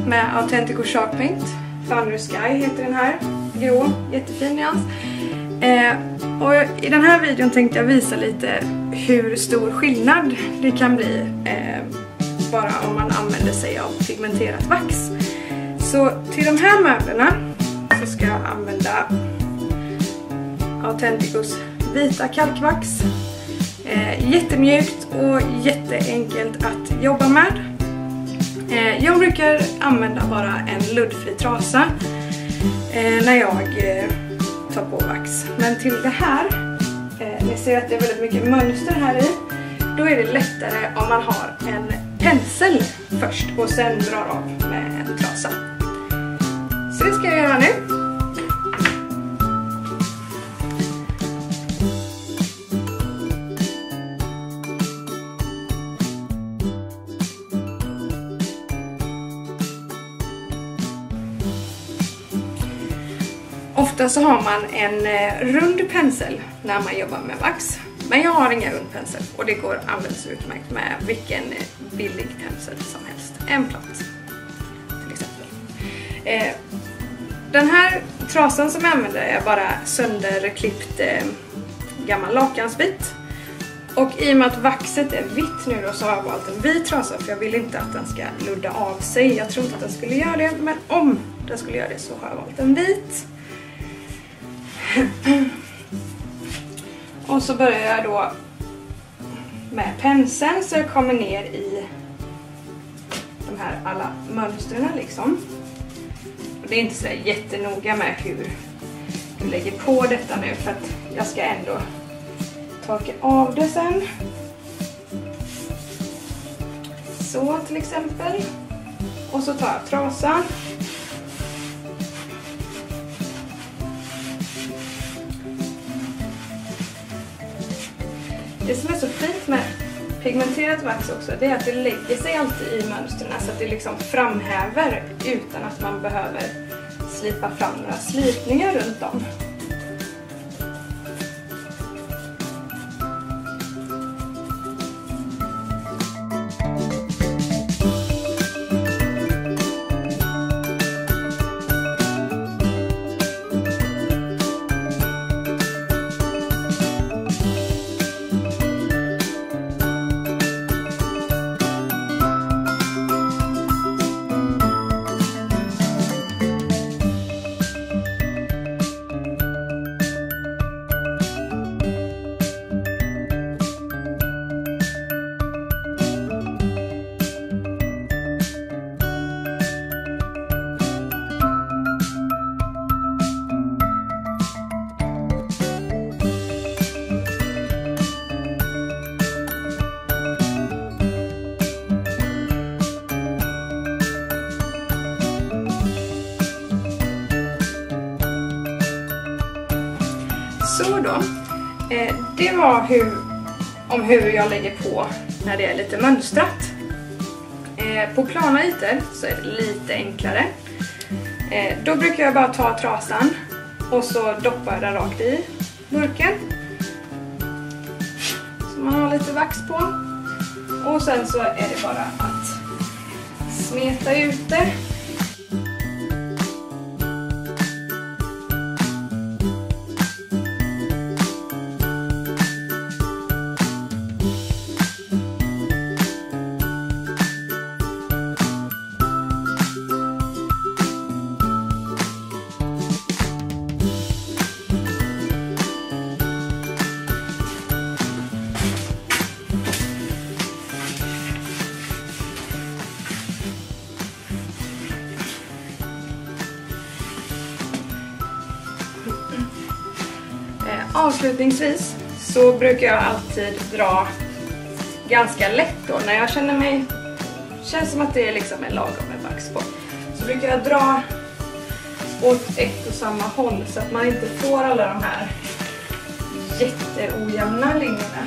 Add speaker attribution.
Speaker 1: med Authentico Shark Paint. Thunder Sky heter den här. Grå, jättefin nyans. Och i den här videon tänkte jag visa lite hur stor skillnad det kan bli bara om man använder sig av pigmenterat vax. Så till de här möblerna så ska jag använda Authenticos vita kalkvax. Jättemjukt och jätteenkelt att jobba med. Jag brukar använda bara en luddfri trasa när jag tar på vax. Men till det här, ni ser att det är väldigt mycket mönster här i. Då är det lättare om man har en pensel först och sen drar av med en trasa. Så det ska jag göra nu. Ofta så har man en rund pensel när man jobbar med vax. Men jag har ingen rund pensel och det går alldeles utmärkt med vilken billig pensel som helst. En platt till exempel. Den här trasan som jag använder är bara sönderklippt gammal lakansbit. Och i och med att vaxet är vitt nu då så har jag valt en vit trasa för jag vill inte att den ska ludda av sig. Jag tror inte att den skulle göra det, men om den skulle göra det så har jag valt en vit. Och så börjar jag då med penseln så jag kommer ner i de här alla mönstren liksom. Och det är inte så jättenoga med hur du lägger på detta nu för att jag ska ändå torka av det sen. Så till exempel. Och så tar jag trasan. Det som är så fint med pigmenterat vax också, det är att det lägger sig alltid i mönstren så att det liksom framhäver utan att man behöver slipa fram några slipningar runt om. Så då, det var hur jag lägger på när det är lite mönstrat. På plana ytor så är det lite enklare. Då brukar jag bara ta trasan och så doppar jag den rakt i burken. Så man har lite vax på. Och sen så är det bara att smeta ut det. Avslutningsvis så brukar jag alltid dra ganska lätt då. När jag känns som att det är liksom en lagom med vax på. Så brukar jag dra åt ett och samma håll så att man inte får alla de här jätteojämna linjerna.